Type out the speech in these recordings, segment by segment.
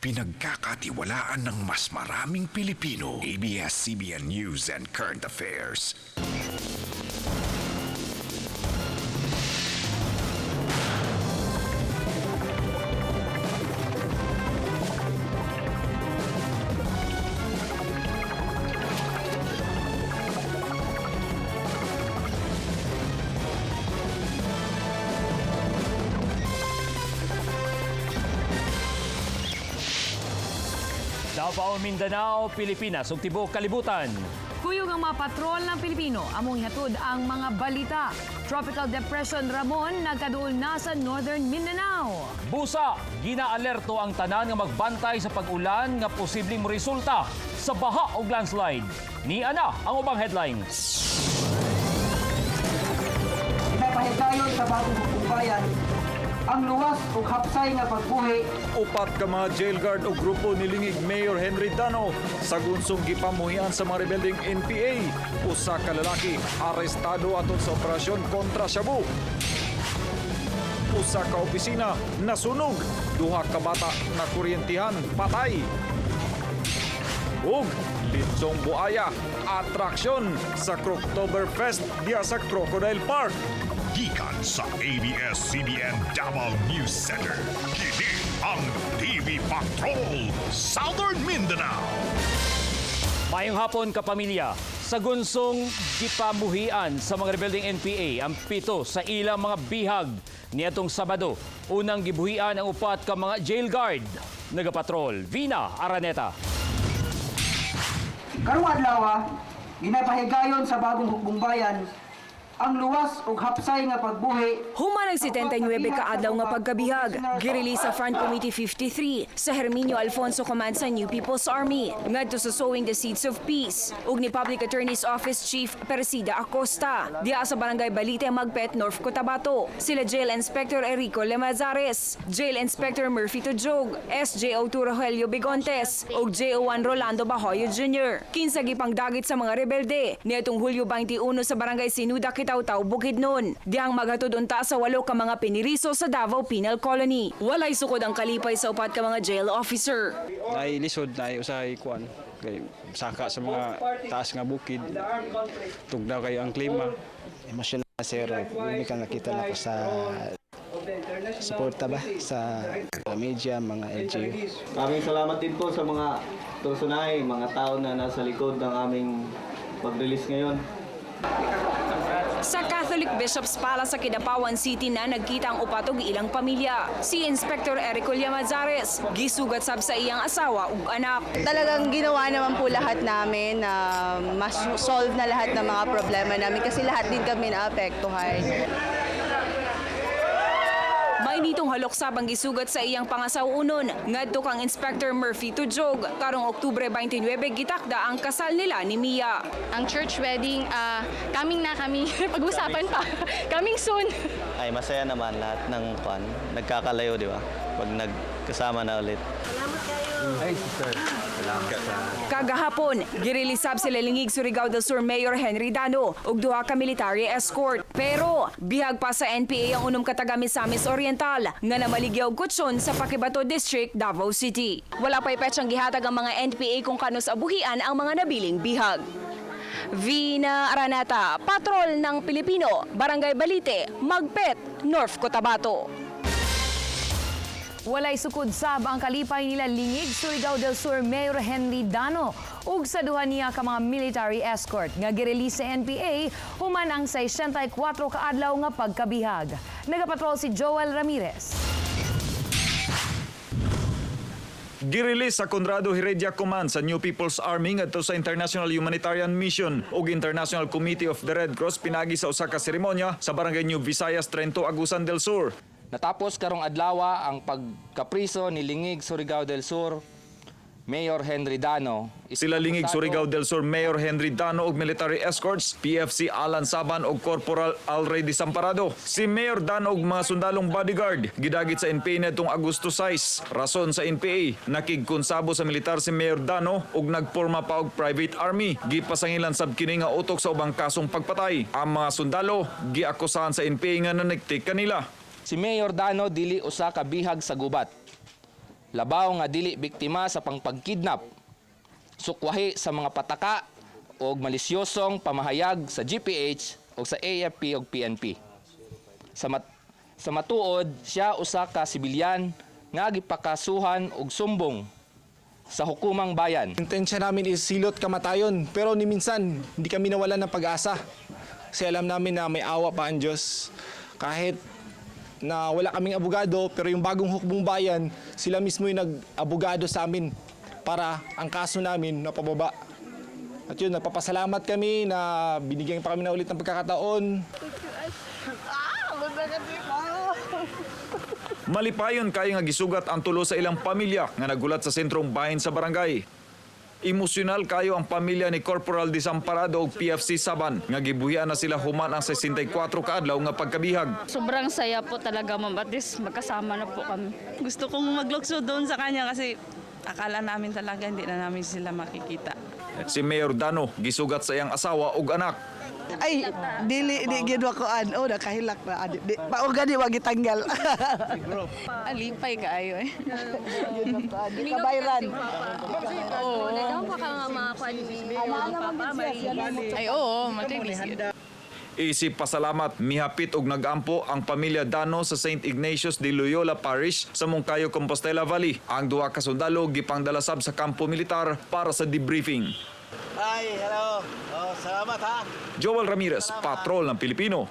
pinagkakatiwalaan ng mas maraming Pilipino. ABS-CBN News and Current Affairs. Davao, Mindanao, Pilipinas ug tibuok kalibutan. Kuyog ang mga patrol ng Pilipino among ihatod ang mga balita. Tropical Depression Ramon nagkaduol na sa Northern Mindanao. Busa, ginaalerto ang tanan nga magbantay sa pag-ulan nga posibleng resulta sa baha ug landslide. Ni ana ang ubang headlines. Napahigayon sa bagong hukumbayan ang luwas ug hapsay nga pagbuhi. Upat ka mga jail guard o grupo nilingig Mayor Henry Dano sa gunsong gipamuhian sa mga rebelding NPA. Usa ka lalaki arestado aton sa operasyon kontra Shabu. Usa ka opisina nasunog. Duha ka bata na kuryentihan patay. Ug litsong buaya atraksyon sa Croctoberfest diya sa Crocodile Park. Gikan sa ABS-CBN Davao News Center. Kini ang TV Patrol Southern Mindanao. Mayong hapon kapamilya. Sa gunsong gipamuhian sa mga rebelding NPA ang 7 sa ilang mga bihag niadtong Sabado. Unang gibuhian ang upat ka mga jail guard. Nagapatrol, Vina Araneta. Karong adlaw, ginapahigayon sa bagong hukumbayan ang luwas ug hapsay nga pagbuhi. Humanag 79 kaadlaw nga pagkabihag, girelease sa Front Committee 53 sa Herminio Alfonso Command sa New People's Army ngadto sa Sowing the Seeds of Peace ug ni Public Attorney's Office Chief Persida Acosta diya sa Barangay Balite, Magpet, North Cotabato. Sila Jail Inspector Erico Lemazares, Jail Inspector Murphy Tujog, SJO Rogelio Bigontes ug JO1 Rolando Bahoyo Jr. Kinsa gipangdagit sa mga rebelde niadtong Hulyo 21 sa Barangay Sinuda, Taw-Taw, Bukidnon. Diyang magatod unta sa 8 ka mga piniriso sa Davao Penal Colony. Walay sukod ang kalipay sa upat ka mga jail officer. Ay lisod na usahay kuan kay saka sa mga taas nga bukid tugnaw kayo ang klima. Emosyonal na sir, hindi ka nakita na ko sa suporta ba sa media, mga LGU. Maraming salamat din po sa mga personahe, mga tao na nasa likod ng aming pag-release ngayon. Sa Catholic Bishop's Palace sa Kidapawan City na nagkita ang upat ug ilang pamilya. Si Inspector Erico Llamazares, gisugat sab sa iyang asawa ug anak. Talagang ginawa naman po lahat namin na mas solve na lahat ng mga problema namin kasi lahat din kami naapektuhan. May nitong haloksab ang gisugat sa iyang pangasawunon ngadto kang Inspector Murphy Tujog. Karong Oktubre 29 gitakda ang kasal nila ni Mia. Ang church wedding, coming na kami. Pag-usapan pa. Coming soon. Ay masaya naman lahat ng nagkakalayo, di ba? Pag nagkasama na ulit. Kagahapon, girilisab sila lingig Surigao del Sur Mayor Henry Dano ug duha ka military escort. Pero bihag pa sa NPA ang unom ka taga Misamis Oriental nga namaligyaw kutsyon sa Pakibato District, Davao City. Wala pa'y petsang gihatag ang mga NPA kung kanos abuhian ang mga nabiling bihag. Vina Araneta, Patrol ng Pilipino, Barangay Balite, Magpet, North Cotabato. Walay sukod sab ang kalipay nila lingig Surigao del Sur Mayor Henry Dano ug sa duha niya ka mga military escort nga girelease sa NPA human ang 64 ka adlaw nga pagkabihag. Nagapatrol si Joel Ramirez. Girelease sa Conrado Heredia Command sa New People's Army ngadto sa International Humanitarian Mission ug International Committee of the Red Cross pinagi sa usa ka seremonya sa Barangay New Visayas, Trento, Agusan del Sur. Natapos karong adlaw ang pagkapriso ni lingig Surigao del Sur Mayor Henry Dano. Sila lingig Surigao del Sur Mayor Henry Dano ug military escorts PFC Alan Saban ug Corporal Alray Desamparado. Si Mayor Dano ug mga sundalong bodyguard gidagit sa NPA nitong Agosto 6. Rason sa NPA, nakigkonsabo sa militar si Mayor Dano ug nagporma pa og private army. Gipasangilan sab kini nga utok sa ubang kasong pagpatay. Ang mga sundalo giakusahan sa NPA nga nanigtik kanila. Si Mayor Dano dili usa ka bihag sa gubat. labaw nga dili biktima sa pangpagkidnap, sukwahi sa mga pataka o malisyosong pamahayag sa GPH o sa AFP o PNP. Sa matuod, siya usa ka sibilyan nga gipakasuhan og sumbong sa hukumang bayan. Intensya namin is silot kamatayon, pero ni minsan hindi kami nawalan ng pag-asa. Kasi alam namin na may awa pa ang Diyos. Kahit na wala kaming abogado, pero yung bagong hukbong bayan, sila mismo yung nag-abogado sa amin para ang kaso namin napababa. At yun, nagpapasalamat kami na binigyan pa kami na ulit ng pagkakataon. Malipayon kayo nga gisugat ang tulo sa ilang pamilya nga nagulat sa sentrong bahin sa barangay. Emosyonal kayo ang pamilya ni Corporal Desamparado og PFC Saban nga gibuhian na sila human ang 64 kaadlaw nga pagkabihag. Sobrang saya po talaga, Ma'am. At least magkasama na po kami. Gusto kong maglukso doon sa kanya kasi akala namin talaga hindi na namin sila makikita. Si Mayor Dano gisugat sa iyang asawa ug anak. Ay, di gidwa ko oh, nakahilak na. Pauga di wag itanggal. Alipay kaayo eh. Kabayran. Oo. Ay, oo, matilis. Isip pasalamat, mihapit og nagampo ang pamilya Dano sa St. Ignatius de Loyola Parish sa Moncayo, Compostela Valley. Ang duha ka sundalo gipangdalasab sa kampo militar para sa debriefing. Hi, hello. Salamat ha. Joel Ramirez, Patrol ng Pilipino.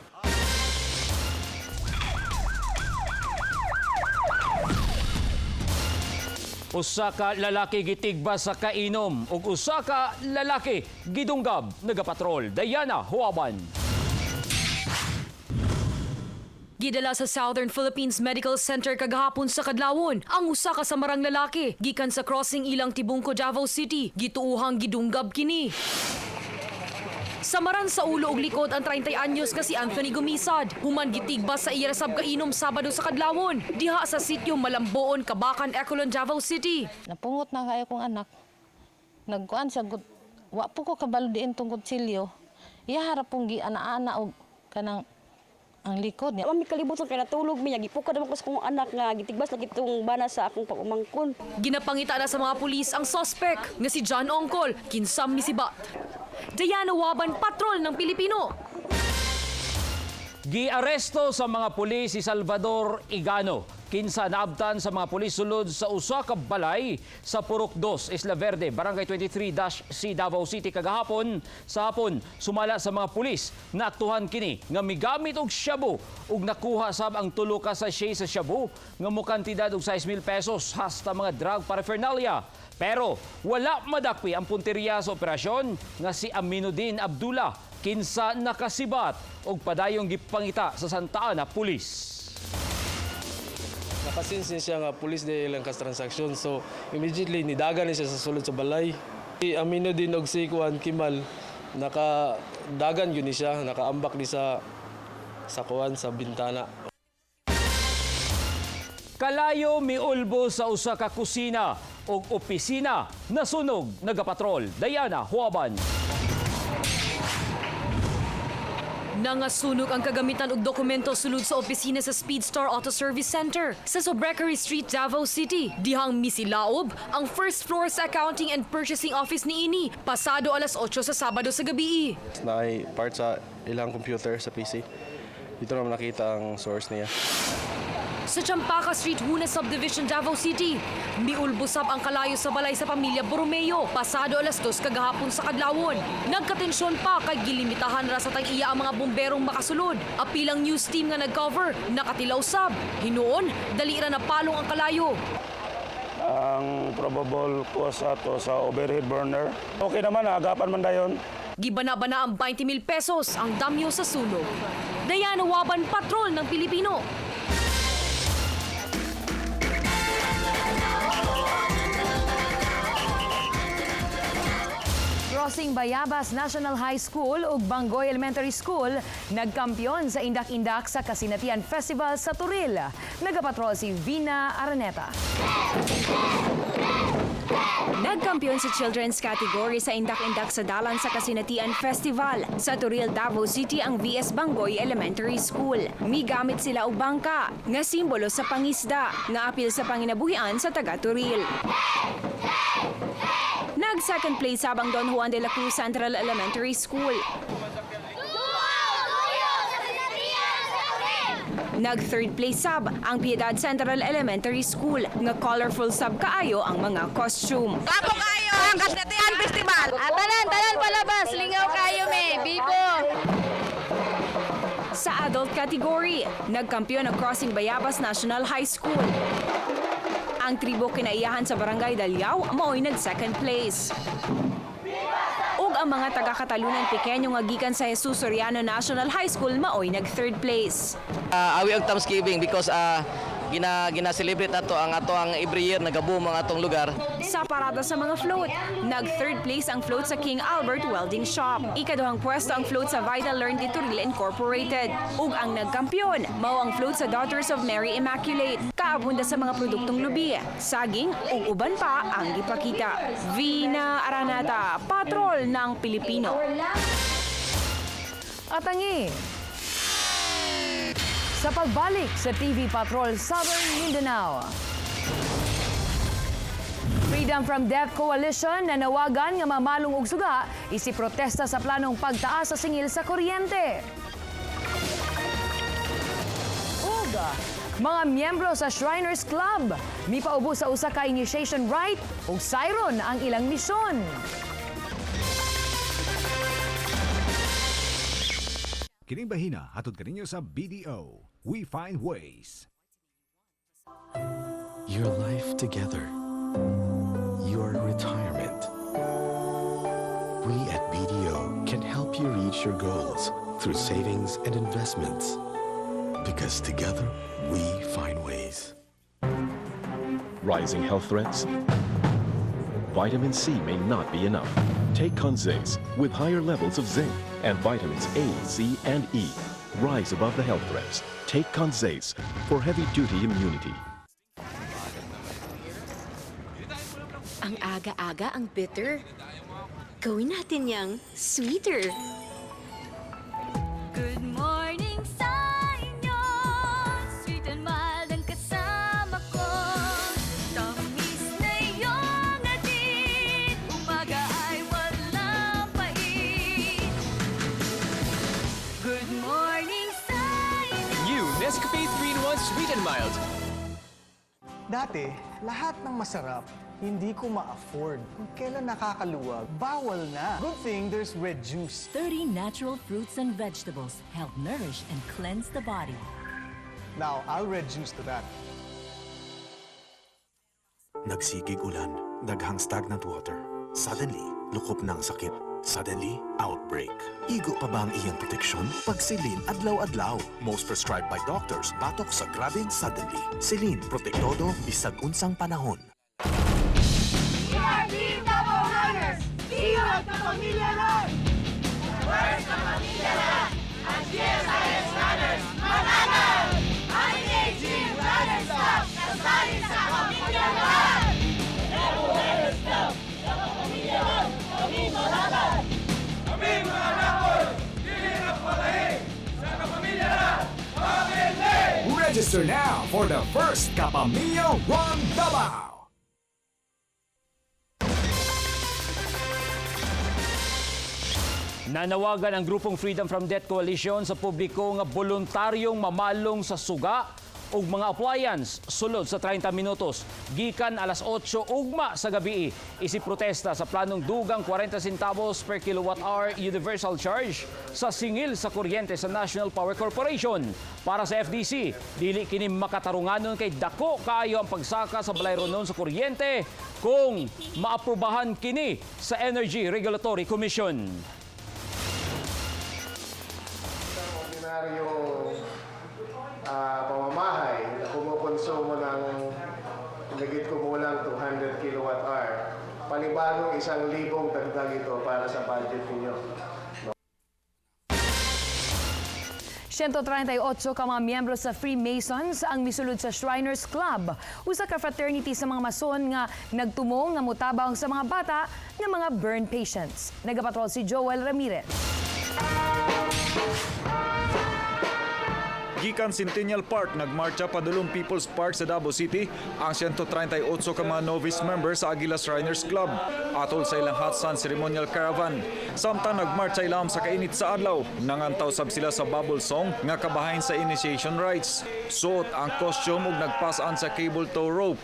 Usa ka lalaki gitigba sa kainom ug usa ka lalaki gidunggab nagapatrol. Diana Huaban. Gidala sa Southern Philippines Medical Center kagahapon sa Kadlawon ang usa ka samarang lalaki gikan sa crossing ilang Tibungco, Davao City. Gituuhang gidunggab kini. Samaran sa ulo ug likod ang 30 anyos nga si Anthony Gumisad. Human gitigba sa iya sab kainom Sabado sa Kadlawon diha sa sitio Malamboon, Kabakan, Ecolon, Davao City. Napungot na kayo kong anak. Nagkuan sa wa po ko kabalo diin tungkod silyo. Iya harap pong gi-ana-ana og kanang ang likod niya. Mami kalibutan kay natulog mi gipukad mo ko sa kong anak nga gitigbas lagi itong bana sa akong pag-umangkon. Ginapangita na sa mga pulis ang suspect nga si John Ongkol, kinsam ni Sibat. Diana Huaban, Patrol ng Pilipino. Giaresto sa mga pulis si Salvador Igano. Kinsa naabtan sa mga pulis sulod sa usa ka balay sa Purok 2, Isla Verde, Barangay 23-C, Davao City kagahapon. Sa hapon, sumala sa mga pulis na atuhan kini nga migamit og shabu ug nakuha sab ang tulo ka sachet sa shabu nga mo kantidad og 6,000 pesos hasta mga drug paraphernalia. Pero wala madakpi ang punteriya sa operasyon nga si Aminuddin Abdullah kinsa nakasibat og padayong gipangita sa Santa Ana Police. Nakasinsin siya nga pulis de ilang kas transaksyon, so immediately nidagan siya sa sulod sa balay. Aminuddin og si Kuan Kimal nakadagan yun siya, nakaambak ni sa kuan sa bintana. Kalayo miulbo sa usa ka kusina ug opisina nasunog nagapatrol. Diana Huaban. Nangasunog ang kagamitan ug dokumento sulod sa opisina sa Speedstar Auto Service Center sa Sobrecary Street, Davao City. Dihang misilaob ang first floor sa accounting and purchasing office ni ini pasado alas 8 sa Sabado sa gabi. May part sa ilang computer sa PC. Dito naman nakita ang source niya. Sa Champaka Street, Huna Subdivision, Davao City, miulbusab ang kalayo sa balay sa pamilya Borromeo pasado alas 2 kagahapon sa Kadlawon. Nagkatensyon pa kay gilimitahan ra sa tag-iya ang mga bomberong makasulod. Apilang news team nga nag-cover, nakatilaw sab. Hinuon, dali ra napalong ang kalayo. Ang probable cause ato sa overhead burner. Okay naman, agapan man dayon. Gibana-bana ang 20,000 pesos ang damyo sa sunog. Diana Huaban, Patrol ng Pilipino. Crossing Bayabas National High School ug Bangoy Elementary School nagkampiyon sa Indak-Indak sa Kasinatian Festival sa Turil. Nagapatrol si Vina Araneta. Nagkampiyon sa children's category sa Indak-Indak sa Dalan sa Kasinatian Festival. Sa Turil, Davao City ang VS Bangoy Elementary School. Migamit sila og bangka nga simbolo sa pangisda nga apil sa panginabuhian sa taga Turil. Nag-second place sabang Don Juan de la Cruz Central Elementary School. Nag-third place sab ang Piedad Central Elementary School nga colorful sab kaayo ang mga costume. Kapo kayo ang Kasinatian Festival. Tanan palabas, lingaw kayo Bibo. Sa adult category, nagkampiyon ang Crossing Bayabas National High School. Ang tribo kinaiyahan sa Barangay Dalyao mao'y nag-second place. Ug ang mga taga-Katalunan Pequeño nga gikan sa Jesus Soriano National High School mao'y nag-third place. Awi og Thanksgiving because gina-celebrate nato ang every year nagaboom ang atong lugar. Sa parada sa mga float, nag-third place ang float sa King Albert Welding Shop. Ikaduhang pwesto ang float sa Vital Learn de Turil Incorporated. Ug ang nagkampiyon, mao ang float sa Daughters of Mary Immaculate. Kaabunda sa mga produktong lubi, saging ug uban pa ang gipakita. Vina Aranata, Patrol ng Pilipino. Atangi sa pagbalik sa TV Patrol Southern Mindanao. Freedom from Death Coalition na nawagan nga mamalong og suga isiprotesta sa planong pagtaas sa singil sa kuryente. Ug mga miyembro sa Shriners Club mipaubo sa usa ka initiation rite ug siron ang ilang misyon. Kining bahina hatod kaninyo sa BDO. We find ways. Your life together. Your retirement. We at BDO can help you reach your goals through savings and investments. Because together, we find ways. Rising health threats? Vitamin C may not be enough. Take Conzace with higher levels of zinc and vitamins A, C, and E. Rise above the health threats. Take Conzace for heavy-duty immunity. Ang aga-aga ang bitter. Gawin natin yang sweeter. Good morning sa inyo. Sweet and mild ang kasama ko. Tamis na iyong atin. Umaga ay walang pait. Good morning sa inyo. New Nescafe 3-in-1 Sweet and Mild. Dati, lahat ng masarap, hindi ko ma-afford. Kung kailan nakakaluwag, bawal na. Good thing there's red juice. 30 natural fruits and vegetables help nourish and cleanse the body. Now, I'll red juice to that. Nagsigig ulan, daghang stagnant water. Suddenly, lukop ng sakit. Suddenly, outbreak. Igo pa ba ang iyang proteksyon? Pagsilin adlaw-adlaw. Most prescribed by doctors, batok sa grabing suddenly. Silin, protektodo, bisag unsang panahon. PRD Davao Runners! Siyag na pamilya lang! First na pamilya lang! Ang GSIS Runners mananal! Ang AG Runners Club kasali sa pamilya lang! Davao Runners Club! Sa pamilya lang! Kami mananal! Kami mananal! Dili na palahi! Sa pamilya lang! Pamilya! Register now for the first Kapamilya Run Davao. Nanawagan ang grupong Freedom from Death Coalition sa publiko nga voluntaryong mamalong sa suga ug mga appliance sulod sa 30 minutos gikan alas 8 ugma sa gabi isiprotesta sa planong dugang 40 centavos per kilowatt-hour universal charge sa singil sa kuryente sa National Power Corporation. Para sa FDC, dili kini makatarunganon kay dako kaayo ang pagsaka sa balayronon sa kuryente kung maaprubahan kini sa Energy Regulatory Commission. Pamamahay na kumukonsumo ng higit kumulang 200 kilowatt-hour, panibagong 1,000 dagdag ito para sa budget ninyo. 138 ka mga miyembro sa Freemasons ang misulod sa Shriners Club. Usa ka fraternity sa mga mason nga nagtumong nga mutabang sa mga bata nga mga burn patients. Nagapatrol si Joel Ramirez. Gikan Centennial Park, nagmarcha padulong People's Park sa Davao City ang 138 ka mga novice members sa Aguila Shriners Club atol sa ilang hot sun ceremonial caravan. Samtang nagmarcha ilam sa kainit sa adlaw, nangantaw sab sila sa bubble song nga kabahin sa initiation rites. Suot ang costume ug nagpasaan sa cable tow rope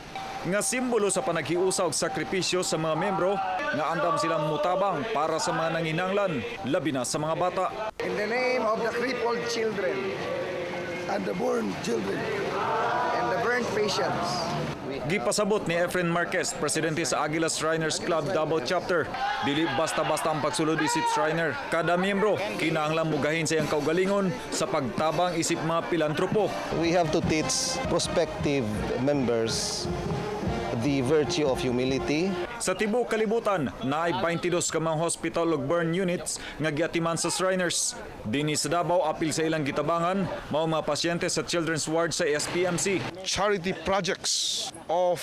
nga simbolo sa panaghiusa og sakripisyo sa mga membro nga andam silang mutabang para sa mga nanginanglan, labi na sa mga bata. In the name of the crippled children and the born children and the burn patients. Gipasabot ni Efren Marquez, presidente sa Aguila Shriners Club Davao Chapter. Dili basta-basta ang pagsulod isip Shriner. Kada miyembro kinahanglan mugahin sa iyang kaugalingon sa pagtabang isip mga pilantropo. We have to teach prospective members the virtue of humility. Sa tibuok kalibutan, naay 22 ka mga hospital ug burn units nga giatiman sa Shriners. Dinhi sa Davao, apil sa ilang gitabangan, mao mga pasyente sa Children's Ward sa SPMC. Charity projects of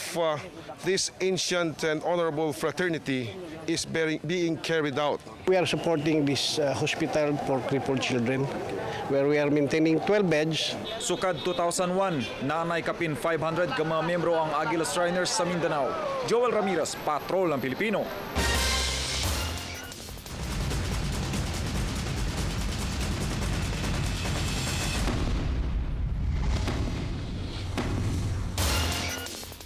this ancient and honorable fraternity is being carried out. We are supporting this hospital for crippled children where we are maintaining 12 beds. Sukad 2001, naanay kapin 500 ka mga miyembro ang Aguila Shriners sa Mindanao. Joel Ramirez, Patrol ng Pilipino.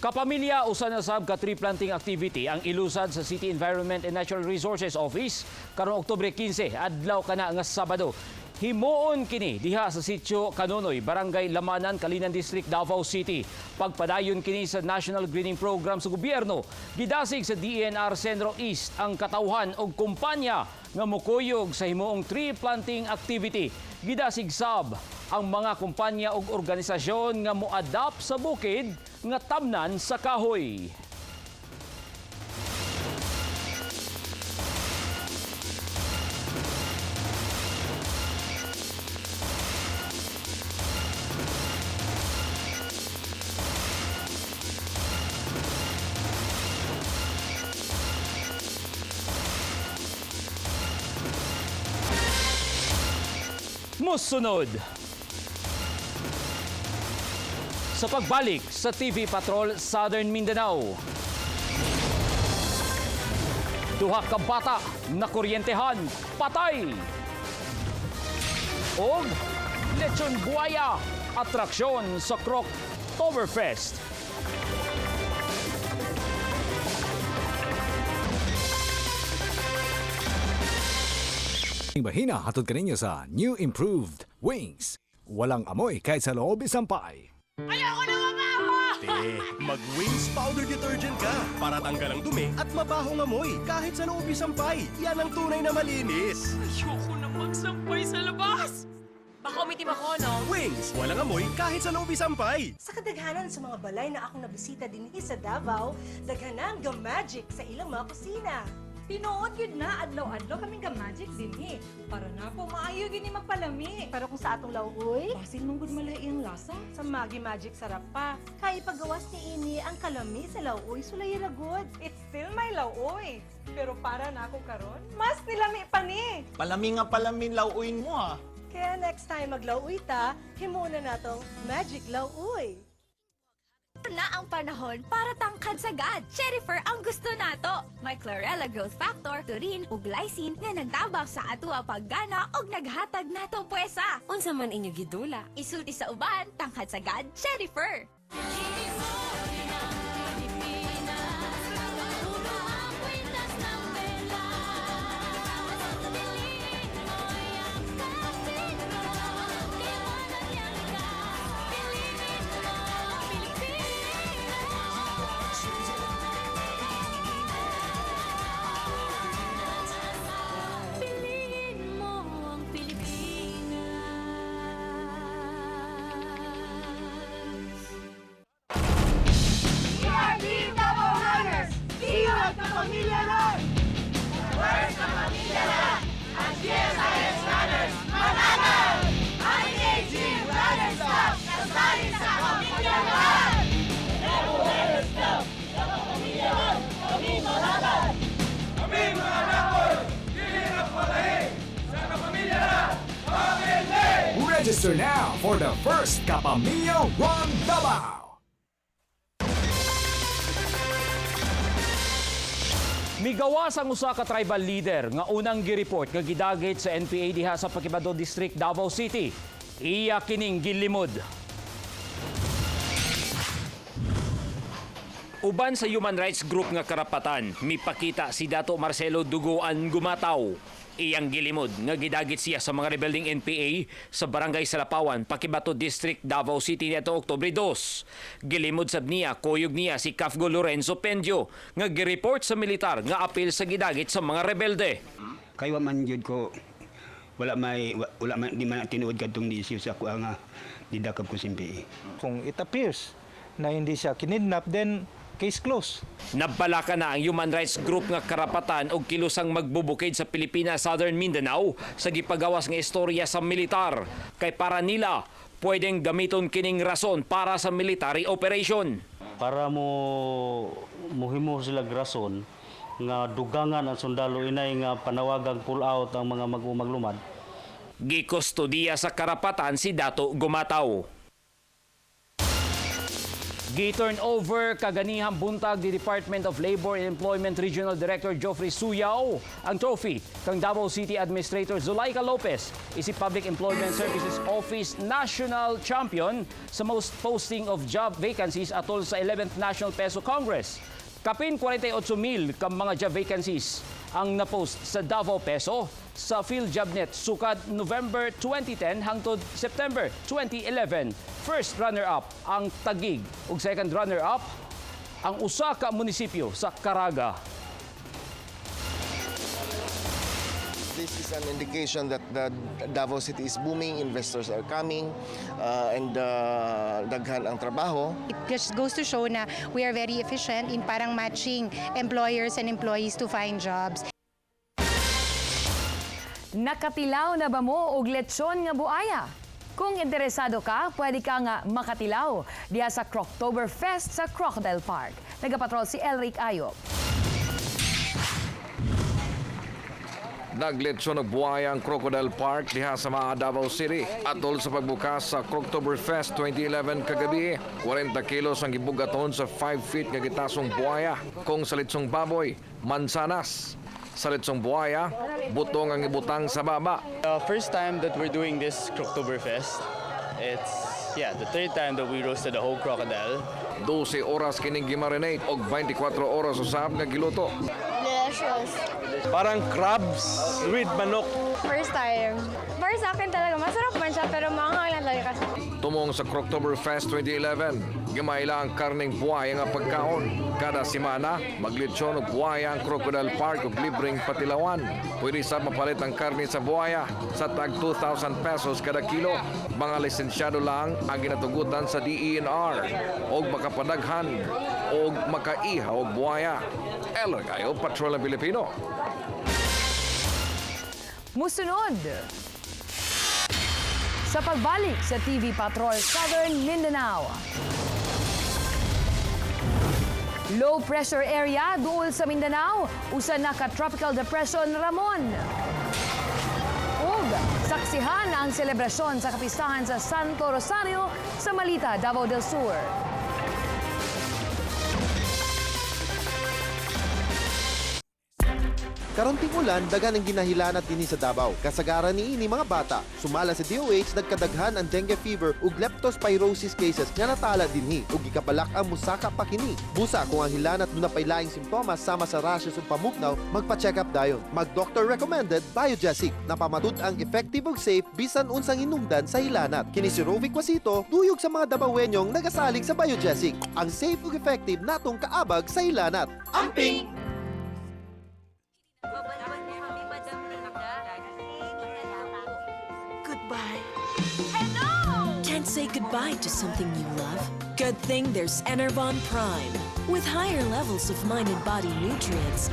Kapamilya, usa na sab ka tree planting activity ang ilusad sa City Environment and Natural Resources Office karong Oktubre 15, adlaw kana nga Sabado. Himuon kini diha sa sitio Kanonoy, Barangay Lamanan, Kalinan District, Davao City. Pagpadayon kini sa National Greening Program sa gobyerno. Gidasig sa DENR Centro East ang katawhan og kumpanya nga mukuyog sa himuong tree planting activity. Gidasig sab ang mga kumpanya ug organisasyon nga moadapt sa bukid nga tamnan sa kahoy. Musunod sa pagbalik sa TV Patrol Southern Mindanao. Duha ka bata na kuryentehan, patay. Og lechon buaya, atraksyon sa Croctoberfest. Bahina hatod kaninyo sa New Improved Wings. Walang amoy kahit sa loob isampay. Ayoko na mabaho! Mag-Wings Powder Detergent ka para tanggal ang dumi at mabahong amoy kahit sa loob isampay. Yan ang tunay na malinis. Ayoko na magsampay sa labas! Baka umitim ako, no? Wings! Walang amoy kahit sa loob isampay. Sa kadaghanan sa mga balay na akong nabisita din sa Davao, daghanan ga magic sa ilang mga kusina. Tinuod yun na, adlaw-adlaw kaming ka-magic din eh. Para na po maayo gini magpalami. Pero kung sa atong lauoy, basin mong good malay ang lasa. sa Magi Magic sarap pa. Kaya paggawas ni ini ang kalami sa lauoy sulay ragod. It's still my lauoy. Pero para na ako karon, mas nilami pa ni. Palami nga palamin lauuin mo ha. Kaya next time maglauoy ta, himuna natong Magic Lauoy. Na ang panahon para tangkad sagad. Cherryfer ang gusto nato. May chlorella growth factor, taurine ug lysine nga nagtabang sa atua paggana ug naghatag nato puwesa. Unsa man inyo gidula, isulti sa uban, tangkad sagad, Cherryfer. Pamilya na! First na pamilya na! Ang GSIS Runners, mananal! Ang Register now for the first Kapamilya Run Davao. Migawas ang usa ka tribal leader nga unang gireport nga gidagit sa NPA diha sa Pakibado District, Davao City. Iya kining gilimod. Uban sa human rights group nga karapatan, mipakita si Dato Marcelo Duguan Gumataw. Iyang gilimod nga gidagit siya sa mga rebelding NPA sa Barangay Salapawan, Pakibato District, Davao City nito Oktubre 2. Gilimod sab niya, kuyog niya si Cafgo Lorenzo Pendio nga gireport sa militar nga apil sa gidagit sa mga rebelde. Kaya man jud ko wala man di man tinuod kadtong isyu sa ako nga didakap ko sa NPA. Kung it appears na hindi siya kinidnap, then case closed. Nabalaka na ang human rights group nga karapatan og kilusang magbubukid sa Pilipinas, Southern Mindanao sa gipagawas nga istorya sa militar. Kay para nila, pwedeng gamiton kining rason para sa military operation. Para muhimo sila rason nga dugangan ang sundalo inay nga panawagang pull out ang mga maglumad. Gikustodiya sa karapatan si Dato Gumataw. Gi-turn over kaganihang buntag di Department of Labor and Employment Regional Director Geoffrey Suyao ang trophy kang Davao City Administrator Zulaika Lopez, isip Public Employment Services Office National Champion sa most posting of job vacancies atol sa 11th National Peso Congress. Kapin 48,000 kang mga job vacancies ang napost sa Davao Peso sa PhilJobNet sukad November 2010 hangtod September 2011. First runner-up ang Taguig ug second runner-up ang usa ka munisipyo sa Caraga. This is an indication that the Davao City is booming, investors are coming, and daghan ang trabaho. It just goes to show na we are very efficient in parang matching employers and employees to find jobs. Nakatilaw na ba mo og lechon nga buaya? Kung interesado ka, pwede ka nga makatilaw diya sa Croctoberfest sa Crocodile Park. Nagapatrol si Elric Ayop. Nagletsyon og buhaya ang Crocodile Park diha sa Davao City atol sa pagbukas sa Croctoberfest 2011 kagabi. 40 kilos ang gibugaton sa 5 feet nga gitasong buhaya. Kung sa litsong baboy, mansanas. Sa litsong buhaya, butong ang ibutang sa baba. First time that we're doing this Croctoberfest. It's the third time that we roasted the whole crocodile. 12 oras kining gimarinate og 24 oras usab nga giluto. Delicious. Parang crabs with manok. First time. Para sa akin talaga, masarap man siya pero mahal lang talaga kasi. Tumong sa Croctoberfest 2011, gimayla ang karning buhaya nga pagkaon. Kada semana, maglitsyon og buhaya ang Crocodile Park og libreng patilawan. Pwede sa mapalit ang karne sa buhaya sa tag 2,000 pesos kada kilo. Mga lisensyado lang ang ginatugutan sa DENR og makapadaghan og makaiha og buhaya. Elric Ayop, Patrol ng Pilipino. Musunod sa pagbalik sa TV Patrol Southern Mindanao. Low pressure area duol sa Mindanao, usa na ka Tropical Depression Ramon. Ug saksihan ang selebrasyon sa kapistahan sa Santo Rosario sa Malita, Davao del Sur. Karonting ulan, dagan ang ginahilanat dinhi sa Davao. Kasagaran niini mga bata. Sumala sa DOH, nagkadaghan ang dengue fever ug leptospirosis cases nga natala dinhi ug gikabalak ang musaka pa kini. Busa kung ang hilanat na pay laing simptomas sama sa rashes ug pamugnaw, magpa-check up dayon. Mag-doctor recommended Biogesic na pamatud ang effective ug safe bisan unsang hinungdan sa hilanat. Kini si Rovic Wasito, duyog sa mga Davaoenyong nagasalig sa Biogesic. Ang safe ug effective natong kaabag sa hilanat. Amping! Goodbye. Hello! Can't say goodbye to something you love? Good thing there's Enervon Prime. With higher levels of mind and body nutrients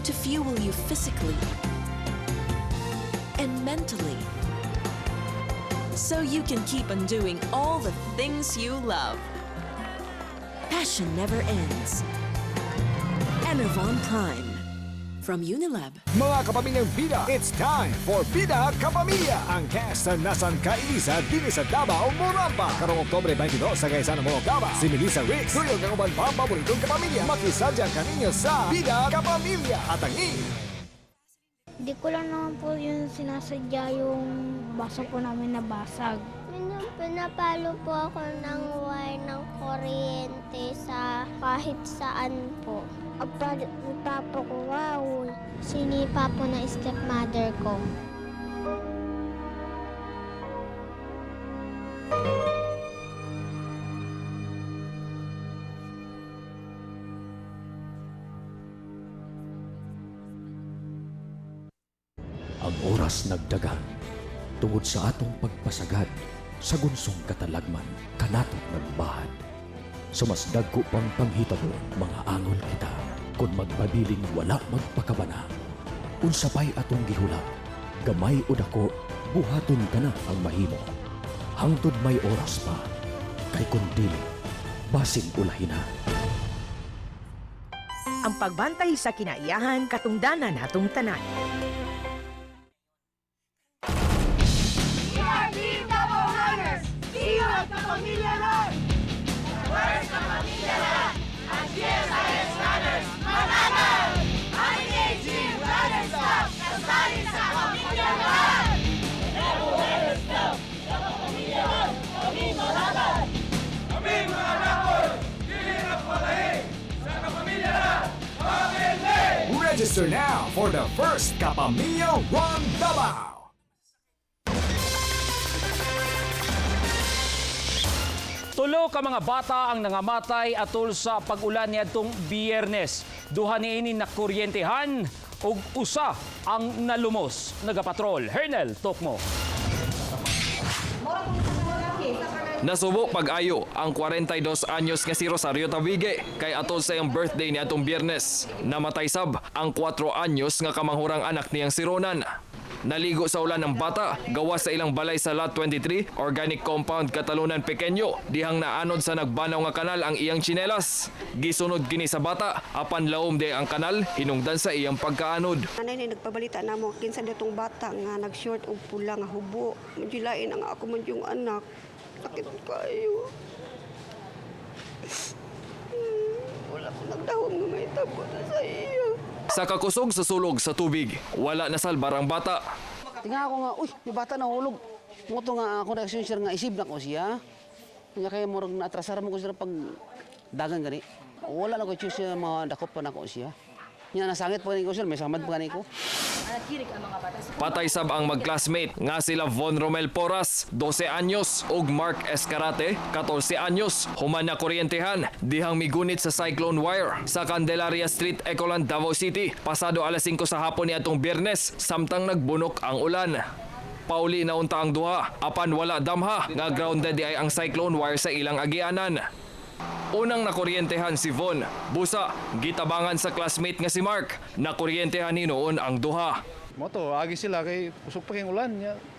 to fuel you physically and mentally. So you can keep on doing all the things you love. Passion never ends. Enervon Prime. from Unilab. Mga kapamilyang bida, it's time for Bida Kapamilya! Ang cast na nasan kainisa din sa Davao, Morampa. Karong Oktobre 22 sa Gaisa ng Morampa. Si Melissa Riggs, tuyog ang uban pa paboritong kapamilya. Makisadya kaninyo sa Bida Kapamilya. At ang Di ko lang naman po yung sinasadya yung baso po namin nabasag. Pinapalo po ako ng wire ng kuryente sa kahit saan po. Papa ko, wow, sinipa po na stepmother ko. Ang oras nagdagan tungod sa atong pagpasagad sa gunsong katalagman kanatok nagbahad. Sa mas dagko pang panghitabo, mga angol kita, kung magbabiling wala magpakabana. Unsapay atong gihula, gamay o dako, buhaton ka na ang mahimo. Hangtod may oras pa, kay kung dili, basing ulahin na. Ang pagbantay sa kinaiyahan, katungdanan natong tanan. Iwan ka pamilya na! First na pamilya na! Ang GSIS Runners mananal! Ang NAG Runners Club kasali sa pamilya na! Never Runners Club! Sa pamilya na! Kami mananal! Kami mga nakol! Hirap palahin! Sa kapamilya na! Pamilya! Register now for the first Kapamilya Run Davao! Tulo ka mga bata ang nangamatay atol sa pag-ulan niadtong Biyernes. Duha niini na kuryentehan ug usa ang nalumos. Nagapatrol, Hernel Tokmo. Nasubo pag-ayo ang 42 anyos nga si Rosario Tawigue kay atol sa iyang birthday niadtong Biyernes. Namatay sab ang 4 anyos nga kamanghurang anak niyang si Ronan. Naligo sa ulan ng bata, gawas sa ilang balay sa Lot 23, Organic Compound, Katalunan, Pequeño. Dihang naanod sa nagbanaw nga kanal ang iyang tsinelas. Gisunod kini sa bata, apan laom di ang kanal, hinungdan sa iyang pagkaanod. Nanay na nagpabalita na mo, kinsa ditong bata nga nag-short og pula nga hubo. Manjilain ang ako man yung anak. Sakit kayo. Wala ko nagdahom nga may tabo na sa iyo. Sa kakusog sa sulog sa tubig, wala nasalbar ang bata. Tingnan ako nga, uy, yung bata na hulog. Muto nga ako na sir nga isib na ko siya. Kanya kaya mo rin naatrasara mo ko siya pag dagan gani. Wala na ko siya mga dakop pa na ko siya. Yan nasangit pa ko sir, may samad pa ko. Patay sab ang mag-classmate nga sila Von Romel Porras, 12 anyos, ug Mark Escarate, 14 anyos. Human na kuryentehan, dihang migunit sa cyclone wire sa Candelaria Street, Ecoland, Davao City. Pasado alas 5 sa hapon niadtong Biyernes, samtang nagbunok ang ulan. Pauli na unta ang duha, apan wala damha nga grounded di ay ang cyclone wire sa ilang agianan. Unang nakuryentehan si Von. Busa, gitabangan sa classmate nga si Mark. Nakuryentehan ni noon ang duha. Moto, agi sila kay usok pa kayong ulan.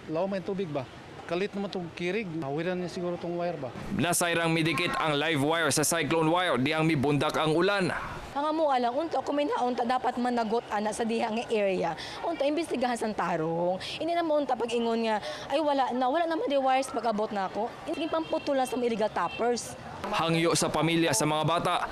Law may tubig ba? Kalit naman itong kirig. Hawiran niya siguro itong wire ba? Nasayrang midikit ang live wire sa cyclone wire di ang mibundak ang ulan. Ang amo alang unta kung may naunta dapat managot ana sa dihang area. Unta imbestigahan sa tarong. Ini na mo unta pag ingon nga ay wala naman di wires pag abot na ako. Hindi pamputulan sa illegal tappers. Hangyo sa pamilya sa mga bata,